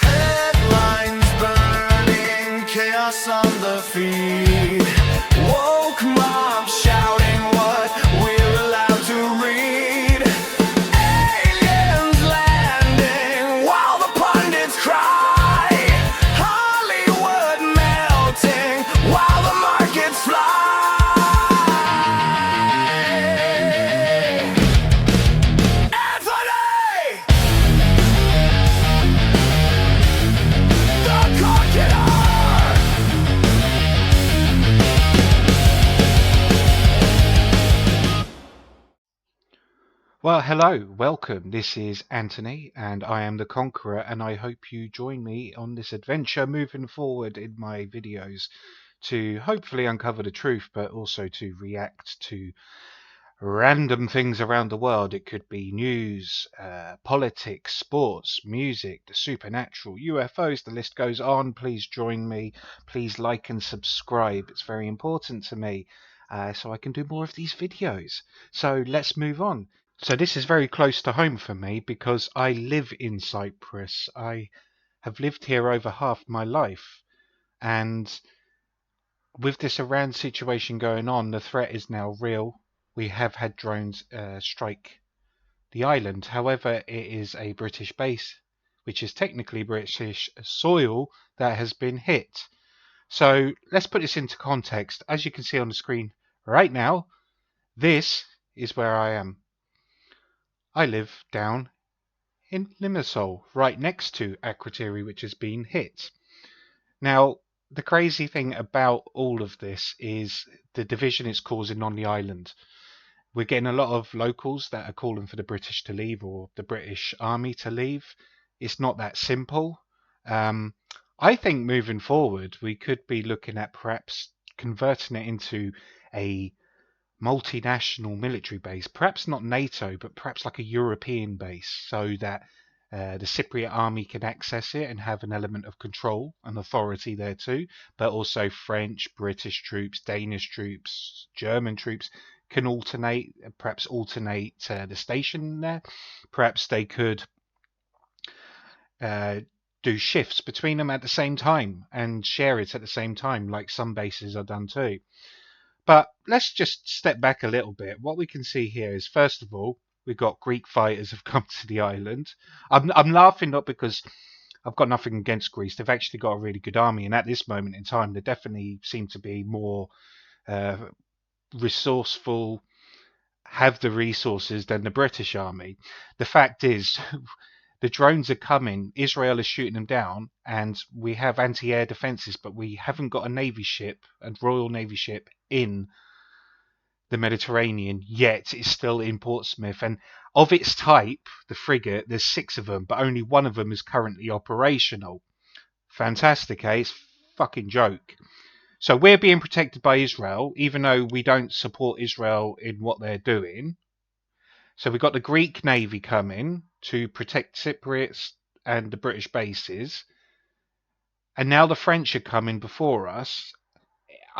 Headlines burning, chaos on the feed. Woke mob shouting what we're allowed to read. Aliens landing while the pundits cry. Hollywood melting while the markets fly. Anthony! The conqueror! Well, hello, welcome. This is Anthony, and I am the Conqueror, and I hope you join me on this adventure moving forward in my videos to hopefully uncover the truth, but also to react to random things around the world. It could be news, politics, sports, music, the supernatural, UFOs, the list goes on. Please join me. Please like and subscribe. It's very important to me, so I can do more of these videos. So let's move on. So this is very close to home for me because I live in Cyprus. I have lived here over half my life, and with this Iran situation going on, the threat is now real. We have had drones strike the island. However, it is a British base, which is technically British soil, that has been hit. So let's put this into context. As you can see on the screen right now, this is where I am. I live down in Limassol, right next to Akrotiri, which has been hit. Now, the crazy thing about all of this is the division it's causing on the island. We're getting a lot of locals that are calling for the British to leave or the British Army to leave. It's not that simple. I think moving forward, we could be looking at perhaps converting it into a multinational military base, perhaps not NATO, but perhaps like a European base, so that the Cypriot army can access it and have an element of control and authority there too, but also French, British troops, Danish troops, German troops can perhaps alternate the station there. Perhaps they could do shifts between them at the same time and share it at the same time, like some bases are done too. But let's just step back a little bit. What we can see here is, first of all, we've got Greek fighters have come to the island. I'm laughing not because I've got nothing against Greece. They've actually got a really good army, and at this moment in time, they definitely seem to be more resourceful, have the resources than the British army. The fact is, the drones are coming, Israel is shooting them down, and we have anti-air defences, but we haven't got a Navy ship, a Royal Navy ship, in the Mediterranean yet. It's still in Portsmouth, and of its type, the frigate, there's 6 of them, but only one of them is currently operational. Fantastic, eh? It's fucking joke. So we're being protected by Israel, even though we don't support Israel in what they're doing. So we've got the Greek Navy coming to protect Cypriots and the British bases. And now the French are coming before us.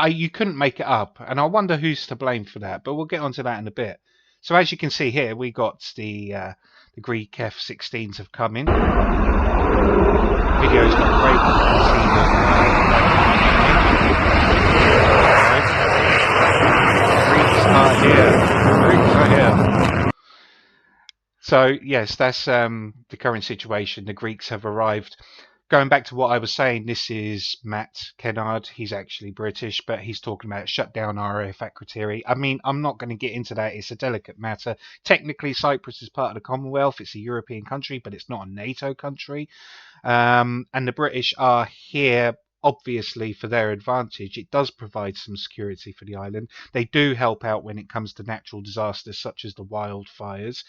You couldn't make it up. And I wonder who's to blame for that. But we'll get onto that in a bit. So as you can see here, we got the Greek F-16s have come in. The video's not great, but you can see them. Greeks are here. So yes, that's the current situation. The Greeks have arrived. Going back to what I was saying, this is Matt Kennard. He's actually British, but he's talking about shut down RAF Akrotiri. I mean, I'm not going to get into that. It's a delicate matter. Technically, Cyprus is part of the Commonwealth. It's a European country, but it's not a NATO country. And the British are here, obviously, for their advantage. It does provide some security for the island. They do help out when it comes to natural disasters such as the wildfires.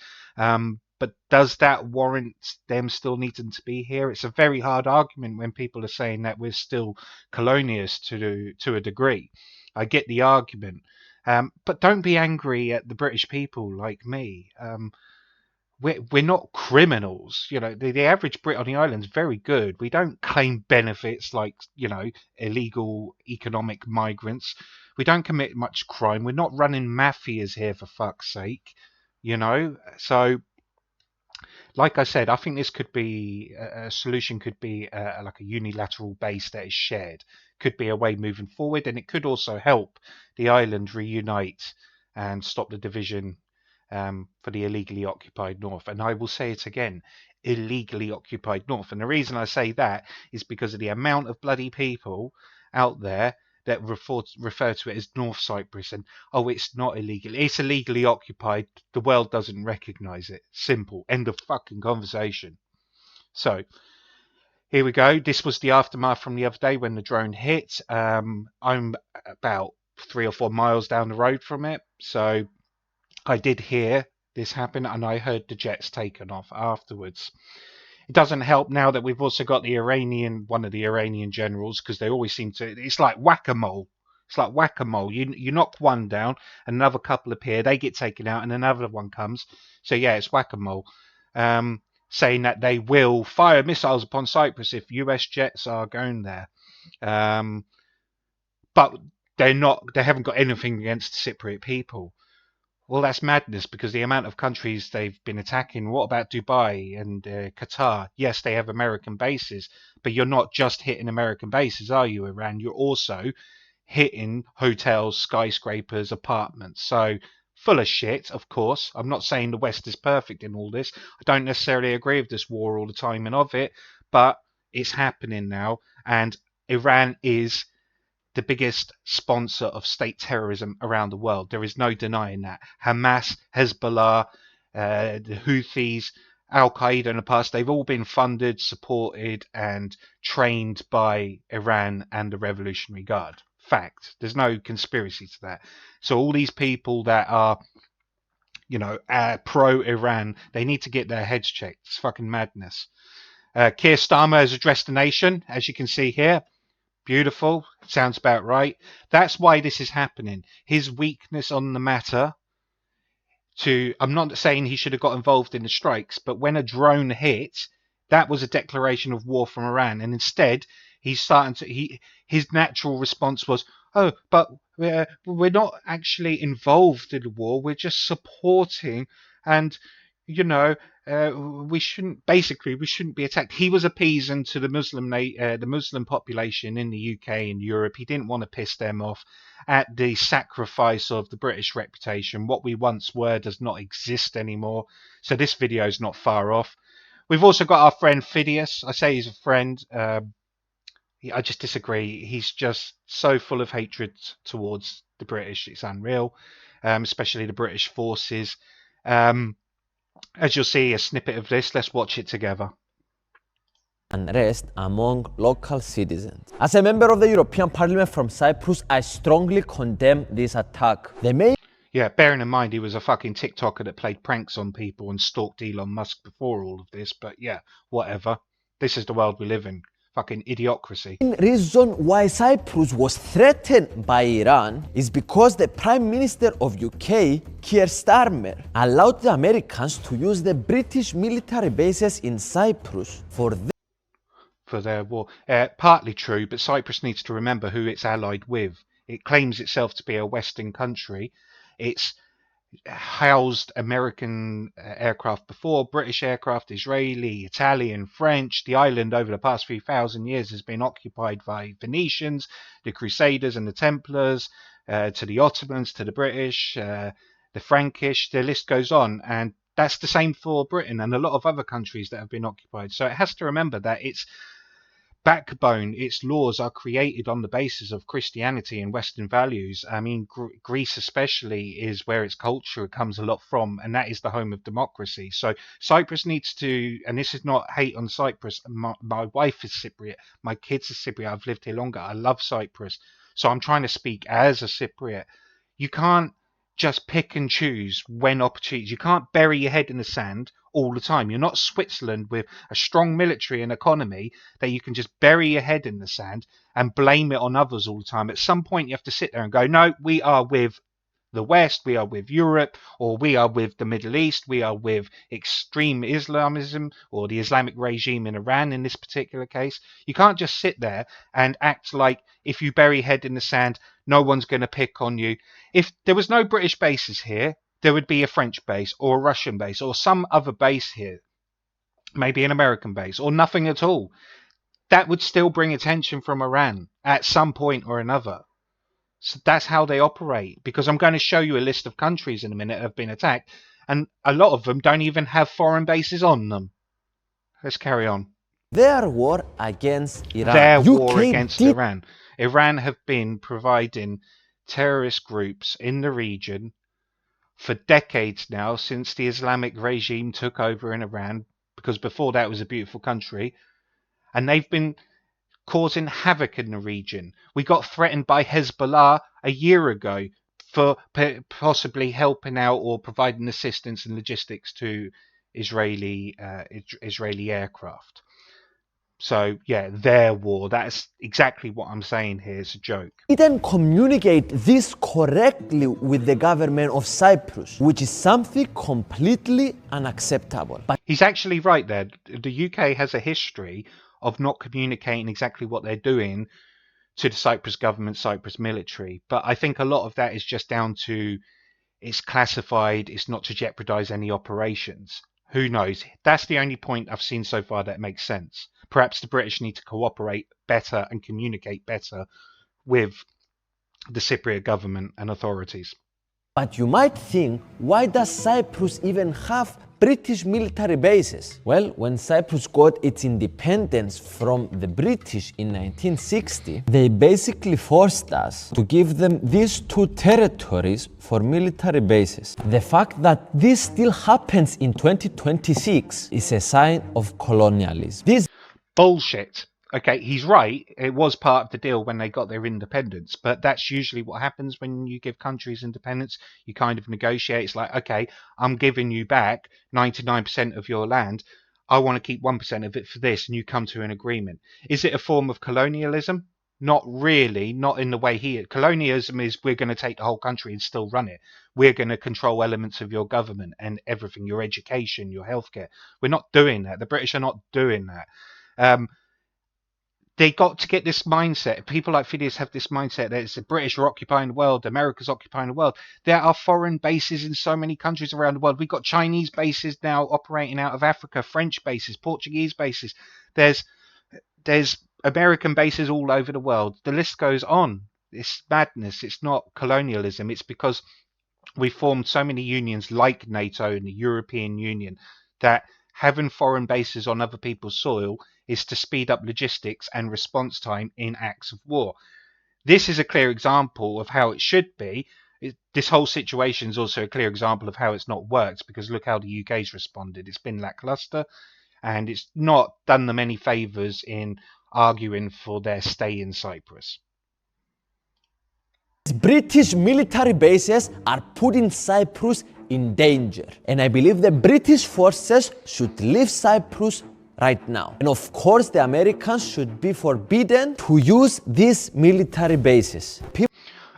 But does that warrant them still needing to be here? It's a very hard argument when people are saying that we're still colonialists to a degree. I get the argument. But don't be angry at the British people like me. we're not criminals. The average Brit on the island's very good. We don't claim benefits like, illegal economic migrants. We don't commit much crime. We're not running mafias here, for fuck's sake. So like I said, I think this could be a solution. Could be like a unilateral base that is shared. Could be a way moving forward, and it could also help the island reunite and stop the division for the illegally occupied north. And I will say it again: illegally occupied north. And the reason I say that is because of the amount of bloody people out there that refer to it as North Cyprus, and it's not illegal, it's illegally occupied, the world doesn't recognise it. Simple. End of fucking conversation. So here we go. This was the aftermath from the other day when the drone hit. I'm about 3 or 4 miles down the road from it, so I did hear this happen, and I heard the jets taken off afterwards. It doesn't help now that we've also got one of the Iranian generals, because they always seem to. It's like whack-a-mole. It's like whack-a-mole. You knock one down, another couple appear, they get taken out, and another one comes. So yeah, it's whack-a-mole. Saying that they will fire missiles upon Cyprus if US jets are going there. But they're not. They haven't got anything against the Cypriot people. Well, that's madness, because the amount of countries they've been attacking. What about Dubai and Qatar? Yes, they have American bases, but you're not just hitting American bases, are you, Iran? You're also hitting hotels, skyscrapers, apartments. So full of shit, of course. I'm not saying the West is perfect in all this. I don't necessarily agree with this war all the timing of it, but it's happening now, and Iran is the biggest sponsor of state terrorism around the world. There is no denying that. Hamas, Hezbollah, the Houthis, Al Qaeda in the past, they've all been funded, supported, and trained by Iran and the Revolutionary Guard. Fact. There's no conspiracy to that. So all these people that are, pro-Iran, they need to get their heads checked. It's fucking madness. Keir Starmer has addressed the nation, as you can see here. Beautiful. Sounds about right. That's why this is happening. His weakness on the matter I'm not saying he should have got involved in the strikes, but when a drone hit, that was a declaration of war from Iran. And instead, his natural response was, oh, but we're not actually involved in the war. We're just supporting, and, we shouldn't be attacked. He was appeasing to the Muslim population in the UK and Europe. He didn't want to piss them off at the sacrifice of the British reputation. What we once were does not exist anymore. So this video is not far off. We've also got our friend Phidias. I say he's a friend. I just disagree. He's just so full of hatred towards the British. It's unreal, especially the British forces. As you'll see a snippet of this, let's watch it together. Unrest among local citizens. As a member of the European Parliament from Cyprus, I strongly condemn this attack. Yeah, bearing in mind he was a fucking TikToker that played pranks on people and stalked Elon Musk before all of this, but yeah, whatever. This is the world we live in. Fucking idiocracy. The reason why Cyprus was threatened by Iran is because the Prime Minister of UK, Keir Starmer, allowed the Americans to use the British military bases in Cyprus for their war. Partly true, but Cyprus needs to remember who it's allied with. It claims itself to be a Western country. It's housed American aircraft before, British aircraft, Israeli, Italian, French. The island over the past few thousand years has been occupied by Venetians, the Crusaders and the Templars, to the Ottomans, to the British, the Frankish, the list goes on. And that's the same for Britain and a lot of other countries that have been occupied. So it has to remember that its backbone, its laws are created on the basis of Christianity and Western values. I mean, Greece especially is where its culture comes a lot from, and that is the home of democracy. So Cyprus needs to, and this is not hate on Cyprus, my wife is Cypriot, my kids are Cypriot, I've lived here longer, I love Cyprus. So I'm trying to speak as a Cypriot. You can't just pick and choose when opportunities. You can't bury your head in the sand all the time. You're not Switzerland with a strong military and economy that you can just bury your head in the sand and blame it on others all the time. At some point, you have to sit there and go, no, we are with the West, we are with Europe, or we are with the Middle East, we are with extreme Islamism or the Islamic regime in Iran in this particular case. You can't just sit there and act like if you bury your head in the sand, no one's going to pick on you. If there was no British bases here, there would be a French base or a Russian base or some other base here, maybe an American base or nothing at all. That would still bring attention from Iran at some point or another. So that's how they operate, because I'm going to show you a list of countries in a minute that have been attacked, and a lot of them don't even have foreign bases on them. Let's carry on. Their war against Iran. Their UK war against did Iran. Iran have been providing terrorist groups in the region for decades now, since the Islamic regime took over in Iran, because before that it was a beautiful country, and they've been causing havoc in the region. We got threatened by Hezbollah a year ago for possibly helping out or providing assistance and logistics to Israeli aircraft. So yeah, their war. That's exactly what I'm saying here. It's a joke. didn't communicate this correctly with the government of Cyprus, which is something completely unacceptable. But He's actually right there. The UK has a history of not communicating exactly what they're doing to the Cyprus government, Cyprus military. But I think a lot of that is just down to it's classified, it's not to jeopardize any operations. Who knows? That's the only point I've seen so far that makes sense. Perhaps the British need to cooperate better and communicate better with the Cypriot government and authorities. But you might think, why does Cyprus even have British military bases? Well, when Cyprus got its independence from the British in 1960, they basically forced us to give them these two territories for military bases. The fact that this still happens in 2026 is a sign of colonialism. This Bullshit. Okay, he's right. It was part of the deal when they got their independence, but that's usually what happens when you give countries independence. You kind of negotiate. It's like, okay, I'm giving you back 99% of your land. I want to keep 1% of it for this, and you come to an agreement. Is it a form of colonialism? Not really, not in the way he... Colonialism is we're going to take the whole country and still run it. We're going to control elements of your government and everything, your education, your healthcare. We're not doing that. The British are not doing that. They got to get this mindset. People like Phidias have this mindset that it's the British are occupying the world, America's occupying the world. There are foreign bases in so many countries around the world. We've got Chinese bases now operating out of Africa, French bases, Portuguese bases. There's American bases all over the world. The list goes on. It's madness. It's not colonialism. It's because we formed so many unions like NATO and the European Union that having foreign bases on other people's soil is to speed up logistics and response time in acts of war. This is a clear example of how it should be. This whole situation is also a clear example of how it's not worked, because look how the UK's responded. It's been lackluster, and it's not done them any favours in arguing for their stay in Cyprus. British military bases are putting Cyprus in danger, and I believe the British forces should leave Cyprus right now. And of course, the Americans should be forbidden to use these military bases.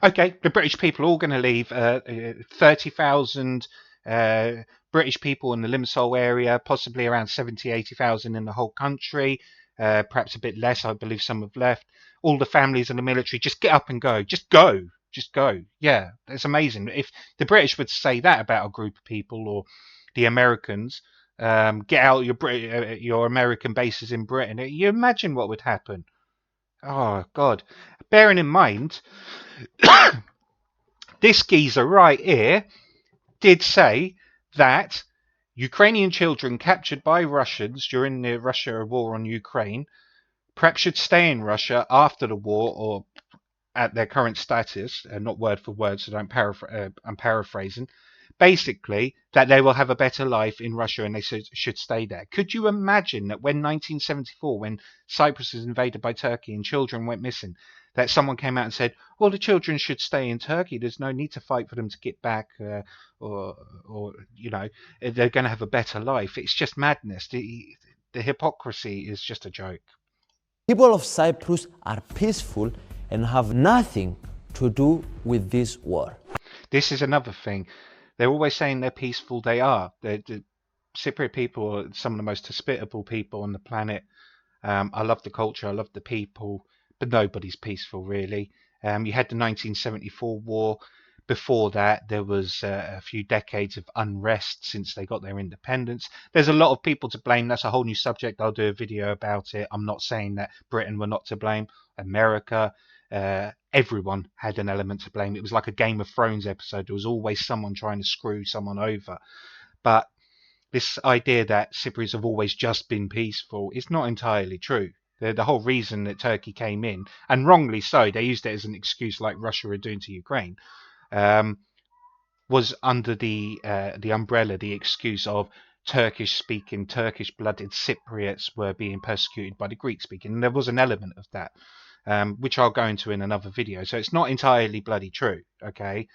Okay, the British people are all going to leave. 30,000 British people in the Limassol area, possibly around 70,000, 80,000 in the whole country, perhaps a bit less. I believe some have left. All the families in the military, just get up and go. Just go. Just go. Yeah, it's amazing. If the British would say that about a group of people, or the Americans, get out your American bases in Britain, you imagine what would happen. Oh, God. Bearing in mind, this geezer right here did say that Ukrainian children captured by Russians during the Russia war on Ukraine perhaps should stay in Russia after the war, or at their current status, not word for word, so I'm paraphrasing, basically that they will have a better life in Russia and they should stay there. Could you imagine that when 1974, when Cyprus was invaded by Turkey and children went missing, that someone came out and said, well, the children should stay in Turkey, there's no need to fight for them to get back, or you know, they're going to have a better life. It's just madness. The hypocrisy is just a joke. People of Cyprus are peaceful and have nothing to do with this war. This is another thing. They're always saying they're peaceful. They are. The Cypriot people are some of the most hospitable people on the planet. I love the culture. I love the people, but nobody's peaceful really. You had the 1974 war. Before that, there was a few decades of unrest since they got their independence. There's a lot of people to blame. That's a whole new subject. I'll do a video about it. I'm not saying that Britain were not to blame. America, everyone had an element to blame. It was like a Game of Thrones episode. There was always someone trying to screw someone over. But this idea that Cypriots have always just been peaceful is not entirely true. The whole reason that Turkey came in, and wrongly so, they used it as an excuse like Russia are doing to Ukraine, um, was under the umbrella, the excuse of Turkish-speaking, Turkish-blooded Cypriots were being persecuted by the Greek-speaking. And there was an element of that, which I'll go into in another video. So it's not entirely bloody true, okay?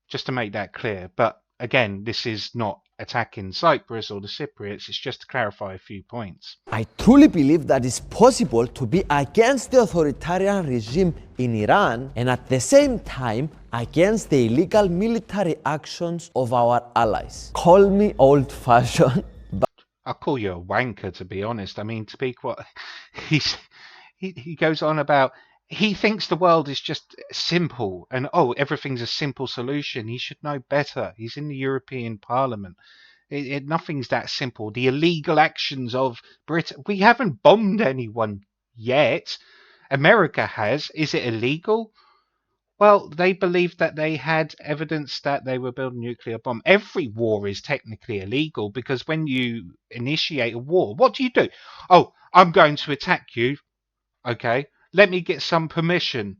Just to make that clear. But again, this is not attacking Cyprus or the Cypriots. It's just to clarify a few points. I truly believe that it's possible to be against the authoritarian regime in Iran and at the same time against the illegal military actions of our allies. Call me old-fashioned, but I'll call you a wanker, to be honest. I mean, to be quite... He goes on about... He thinks the world is just simple and, oh, everything's a simple solution. He should know better. He's in the European Parliament. Nothing's that simple. The illegal actions of Britain. We haven't bombed anyone yet. America has. Is it illegal? Well, they believed that they had evidence that they were building a nuclear bomb. Every war is technically illegal because when you initiate a war, what do you do? Oh, I'm going to attack you. Okay, let me get some permission.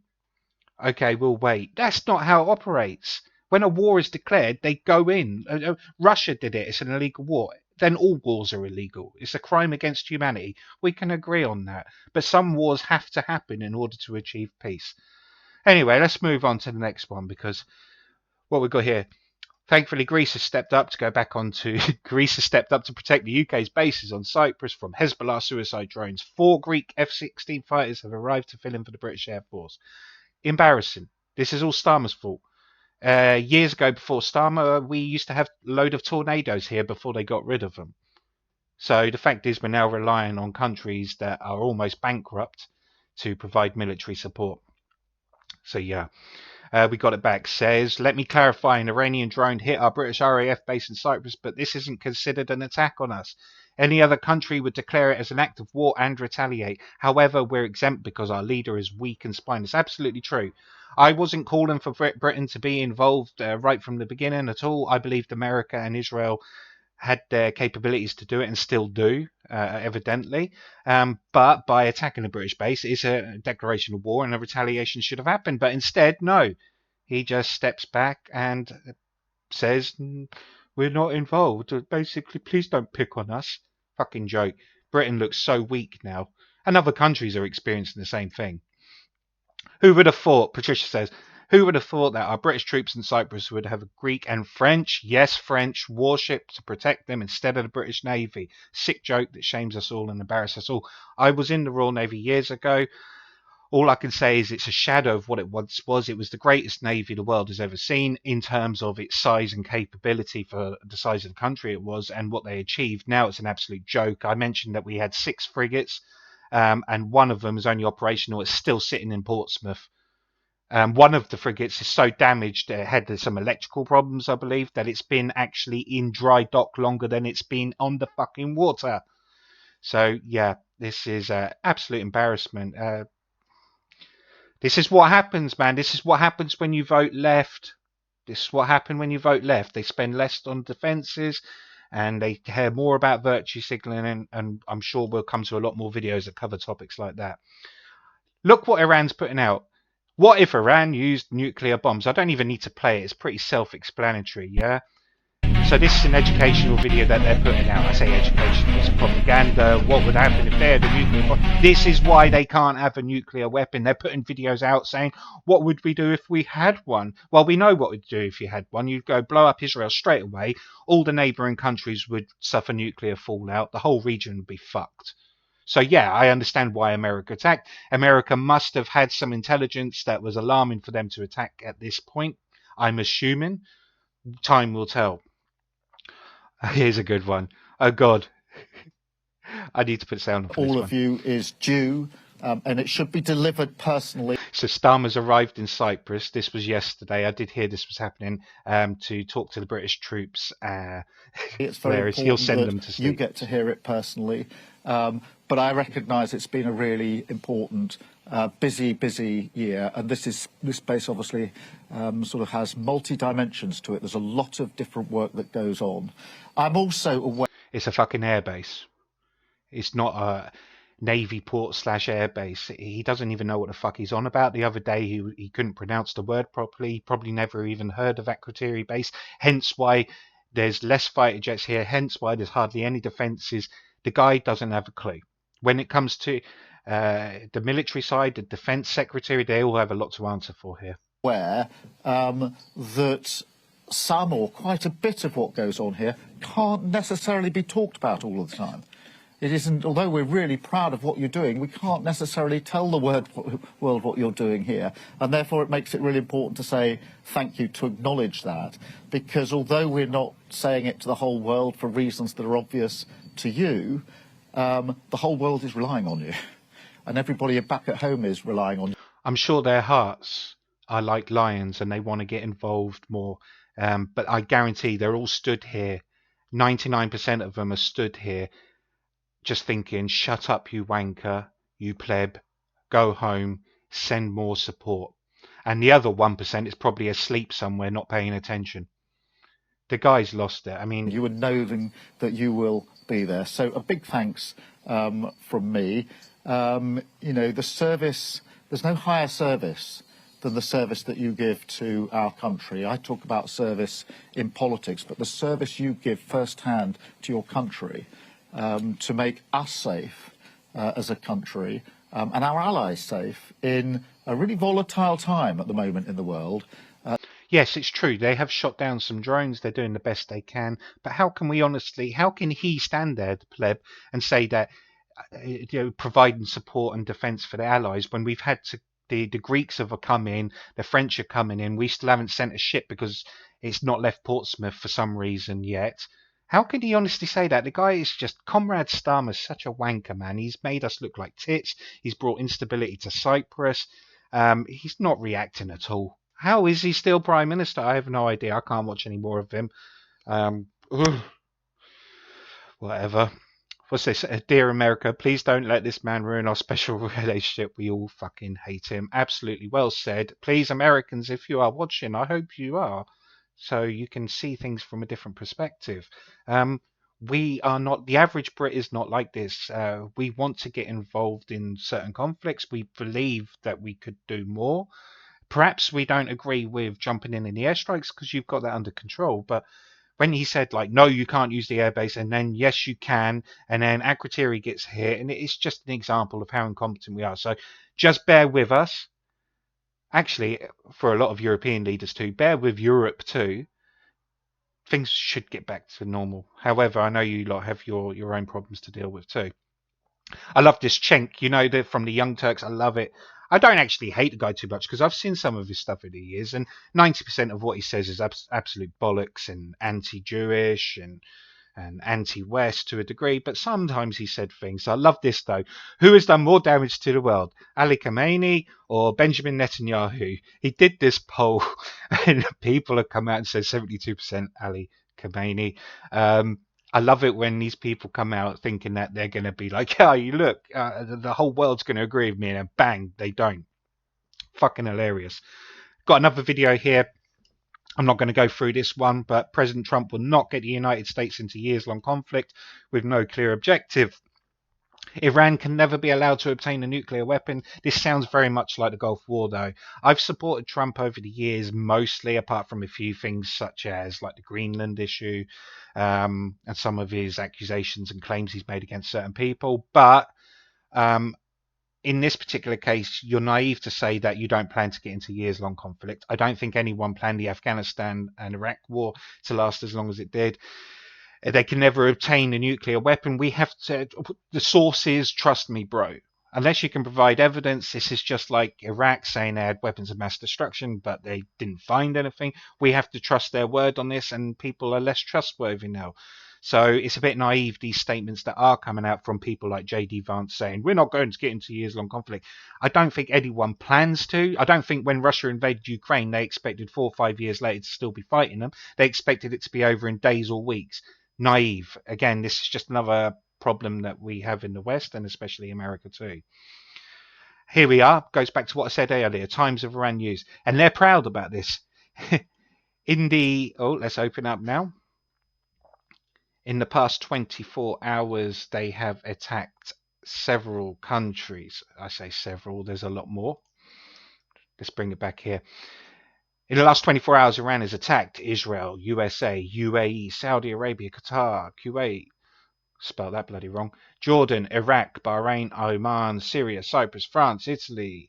Okay, we'll wait. That's not how it operates. When a war is declared, they go in. Russia did it. It's an illegal war. Then all wars are illegal. It's a crime against humanity. We can agree on that. But some wars have to happen in order to achieve peace. Anyway, let's move on to the next one because what we've got here. Thankfully, Greece has stepped up to go back onto. Greece has stepped up to protect the UK's bases on Cyprus from Hezbollah suicide drones. 4 Greek F-16 fighters have arrived to fill in for the British Air Force. Embarrassing. This is all Starmer's fault. Years ago, before Starmer, we used to have a load of tornadoes here before they got rid of them. So the fact is we're now relying on countries that are almost bankrupt to provide military support. So yeah. We got it back. Says, let me clarify, an Iranian drone hit our British RAF base in Cyprus, but this isn't considered an attack on us. Any other country would declare it as an act of war and retaliate. However, we're exempt because our leader is weak and spineless. Absolutely true. I wasn't calling for Britain to be involved right from the beginning at all. I believed America and Israel had their capabilities to do it and still do, evidently. But by attacking a British base, it's a declaration of war and a retaliation should have happened. But instead, no. He just steps back and says, we're not involved. Basically, please don't pick on us. Fucking joke. Britain looks so weak now. And other countries are experiencing the same thing. Who would have thought, Patricia says, who would have thought that our British troops in Cyprus would have a Greek and French, yes, French, warship to protect them instead of the British Navy? Sick joke that shames us all and embarrasses us all. I was in the Royal Navy years ago. All I can say is it's a shadow of what it once was. It was the greatest navy the world has ever seen in terms of its size and capability for the size of the country it was and what they achieved. Now it's an absolute joke. I mentioned that we had 6 frigates and one of them is only operational. It's still sitting in Portsmouth. One of the frigates is so damaged, it had some electrical problems, I believe, that it's been actually in dry dock longer than it's been on the fucking water. So, yeah, this is an absolute embarrassment. This is what happens, man. This is what happens when you vote left. This is what happens when you vote left. They spend less on defences and they care more about virtue signalling, and I'm sure we'll come to a lot more videos that cover topics like that. Look what Iran's putting out. What if Iran used nuclear bombs? I don't even need to play it. It's pretty self-explanatory, yeah? So this is an educational video that they're putting out. I say educational, it's propaganda. What would happen if they had a nuclear bomb? This is why they can't have a nuclear weapon. They're putting videos out saying, what would we do if we had one? Well, we know what we'd do if you had one. You'd go blow up Israel straight away. All the neighbouring countries would suffer nuclear fallout. The whole region would be fucked. So yeah, I understand why America attacked. America must have had some intelligence that was alarming for them to attack at this point. I'm assuming. Time will tell. Here's a good one. Oh God, I need to put sound on for this all one. of you is due, and it should be delivered personally. So Starmer's arrived in Cyprus. This was yesterday. I did hear this was happening to talk to the British troops. It's very Hilarious. He'll important send that them to you sleep. get to hear it personally. But I recognise it's been a really important, busy year, and this base obviously sort of has multi-dimensions to it. There's a lot of different work that goes on. I'm also aware. It's a fucking airbase. It's not a Navy port / airbase. He doesn't even know what the fuck he's on about. The other day he couldn't pronounce the word properly. He probably never even heard of Akrotiri base. Hence why there's less fighter jets here. Hence why there's hardly any defences. The guy doesn't have a clue. When it comes to the military side, the defence secretary, they all have a lot to answer for here. Aware that some or quite a bit of what goes on here can't necessarily be talked about all of the time. It isn't, although we're really proud of what you're doing, we can't necessarily tell the world what you're doing here. And therefore it makes it really important to say thank you, to acknowledge that. Because although we're not saying it to the whole world for reasons that are obvious to you, the whole world is relying on you. And everybody back at home is relying on you. I'm sure their hearts are like lions and they want to get involved more. But I guarantee they're all stood here. 99% of them are stood here just thinking, shut up, you wanker, you pleb, go home, send more support. And the other 1% is probably asleep somewhere, not paying attention. The guy's lost it. I mean, you would know that you will be there. So a big thanks from me. You know, the service, there's no higher service than the service that you give to our country. I talk about service in politics, but the service you give firsthand to your country to make us safe as a country and our allies safe in a really volatile time at the moment in the world. Yes, it's true. They have shot down some drones. They're doing the best they can. But how can he stand there, the pleb, and say that providing support and defence for the allies when we've had to the Greeks have come in, the French are coming in. We still haven't sent a ship because it's not left Portsmouth for some reason yet. How can he honestly say that? The guy is just, Comrade Starmer's such a wanker, man. He's made us look like tits. He's brought instability to Cyprus. He's not reacting at all. How is he still Prime Minister? I have no idea. I can't watch any more of him. Whatever. What's this? Dear America, please don't let this man ruin our special relationship. We all fucking hate him. Absolutely well said. Please, Americans, if you are watching, I hope you are, so you can see things from a different perspective. We are not, the average Brit is not like this. We want to get involved in certain conflicts. We believe that we could do more. Perhaps we don't agree with jumping in the airstrikes because you've got that under control, but when he said, like, no, you can't use the airbase, and then, yes, you can, and then Akrotiri gets hit, and it's just an example of how incompetent we are. So just bear with us. Actually, for a lot of European leaders too, bear with Europe too. Things should get back to normal. However, I know you lot have your own problems to deal with too. I love this Cenk, from the Young Turks. I love it. I don't actually hate the guy too much because I've seen some of his stuff over the years, and 90% of what he says is absolute bollocks and anti-Jewish and anti-West to a degree, but sometimes he said things. I love this though. Who has done more damage to the world, Ali Khamenei or Benjamin Netanyahu? He did this poll, and people have come out and said 72% Ali Khamenei. I love it when these people come out thinking that they're going to be like, oh, you look, the whole world's going to agree with me, and then bang, they don't. Fucking hilarious. Got another video here. I'm not going to go through this one, but President Trump will not get the United States into years-long conflict with no clear objective. Iran can never be allowed to obtain a nuclear weapon. This sounds very much like the Gulf War, though. I've supported Trump over the years, mostly, apart from a few things such as like the Greenland issue and some of his accusations and claims he's made against certain people. But in this particular case, you're naive to say that you don't plan to get into years-long conflict. I don't think anyone planned the Afghanistan and Iraq war to last as long as it did. They can never obtain a nuclear weapon. We have to, the sources, trust me, bro. unless you can provide evidence, this is just like Iraq saying they had weapons of mass destruction, but they didn't find anything. We have to trust their word on this, and people are less trustworthy now. So it's a bit naive, these statements that are coming out from people like J.D. Vance saying, we're not going to get into years-long conflict. I don't think anyone plans to. I don't think when Russia invaded Ukraine, they expected 4 or 5 years later to still be fighting them. They expected it to be over in days or weeks. Naive. Again, this is just another problem that we have in the West, and especially America too. Here we are. Goes back to what I said earlier. Times of Iran News, and they're proud about this. Let's open up now. In the past 24 hours, they have attacked several countries. I say several. There's a lot more. Let's bring it back here. In the last 24 hours, Iran has attacked Israel, USA, UAE, Saudi Arabia, Qatar, Kuwait, spell that bloody wrong, Jordan, Iraq, Bahrain, Oman, Syria, Cyprus, France, Italy.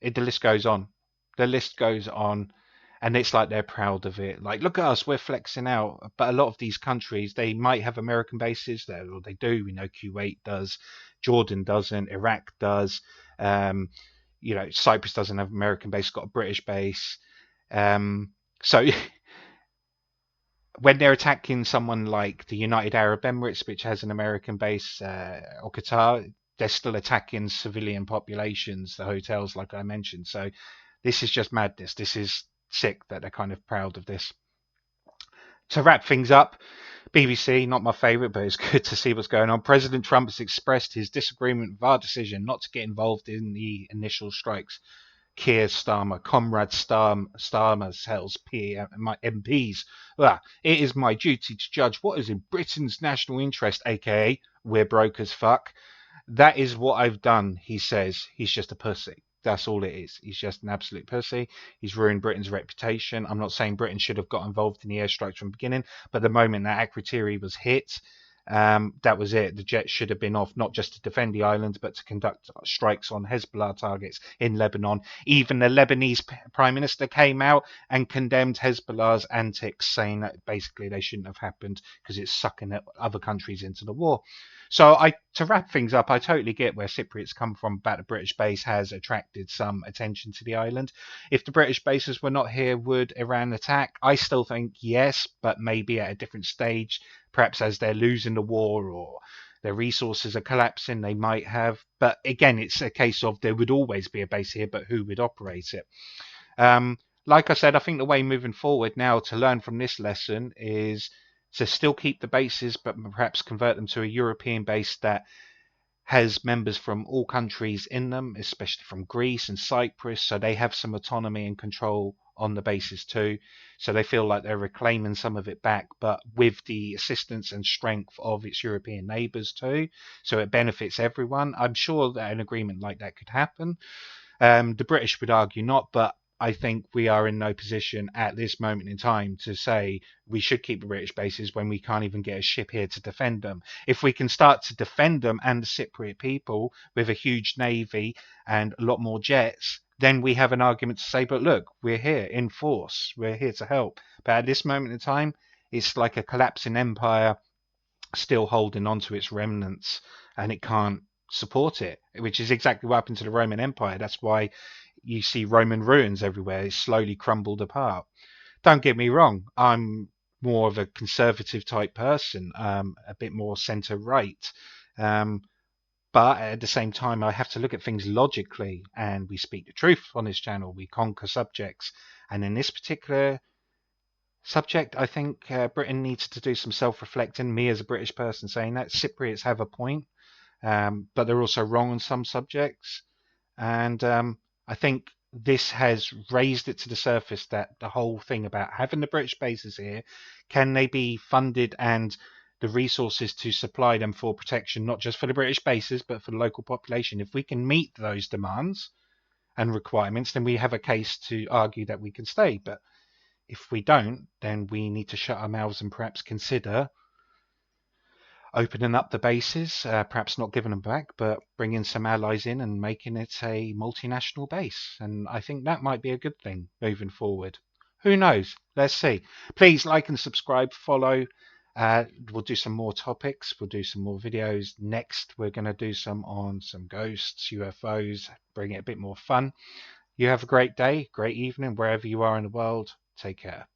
The list goes on. The list goes on. And it's like they're proud of it. Like, look at us, we're flexing out. But a lot of these countries, they might have American bases there, or they do. We know Kuwait does, Jordan doesn't, Iraq does. Cyprus doesn't have American base, got a British base. So when they're attacking someone like the United Arab Emirates, which has an American base, or Qatar, they're still attacking civilian populations, the hotels, like I mentioned. So this is just madness. This is sick that they're kind of proud of this. To wrap things up, BBC, not my favourite, but it's good to see what's going on. President Trump has expressed his disagreement with our decision not to get involved in the initial strikes. Keir Starmer, Comrade Starmer tells MPs, it is my duty to judge what is in Britain's national interest, aka we're broke as fuck. That is what I've done, he says. He's just a pussy. That's all it is. He's just an absolute pussy. He's ruined Britain's reputation. I'm not saying Britain should have got involved in the airstrikes from the beginning, but the moment that Akrotiri was hit, that was it. The jets should have been off, not just to defend the island, but to conduct strikes on Hezbollah targets in Lebanon. Even the Lebanese Prime Minister came out and condemned Hezbollah's antics, saying that basically they shouldn't have happened because it's sucking other countries into the war. So to wrap things up, I totally get where Cypriots come from about the British base has attracted some attention to the island. If the British bases were not here, would Iran attack? I still think yes, but maybe at a different stage, perhaps as they're losing the war or their resources are collapsing, they might have. But again, it's a case of there would always be a base here, but who would operate it? Like I said, I think the way moving forward now to learn from this lesson is to still keep the bases, but perhaps convert them to a European base that has members from all countries in them, especially from Greece and Cyprus, so they have some autonomy and control on the bases too. So they feel like they're reclaiming some of it back, but with the assistance and strength of its European neighbours too. So it benefits everyone. I'm sure that an agreement like that could happen. The British would argue not, but I think we are in no position at this moment in time to say we should keep the British bases when we can't even get a ship here to defend them. If we can start to defend them and the Cypriot people with a huge navy and a lot more jets, then we have an argument to say, but look, we're here in force. We're here to help. But at this moment in time, it's like a collapsing empire still holding on to its remnants, and it can't support it, which is exactly what happened to the Roman Empire. That's why you see Roman ruins everywhere. It's slowly crumbled apart. Don't get me wrong, I'm more of a conservative type person, a bit more centre right. But at the same time, I have to look at things logically, and we speak the truth on this channel. We conquer subjects. And in this particular subject, I think Britain needs to do some self-reflecting. Me as a British person saying that, Cypriots have a point, but they're also wrong on some subjects. And I think this has raised it to the surface that the whole thing about having the British bases here, can they be funded and the resources to supply them for protection, not just for the British bases, but for the local population. If we can meet those demands and requirements, then we have a case to argue that we can stay. But if we don't, then we need to shut our mouths and perhaps consider opening up the bases, perhaps not giving them back, but bringing some allies in and making it a multinational base. And I think that might be a good thing moving forward. Who knows? Let's see. Please like and subscribe, follow, We'll do some more topics. We'll do some more videos. Next, we're going to do some on some ghosts, UFOs, bring it a bit more fun. You have a great day, great evening, wherever you are in the world. Take care.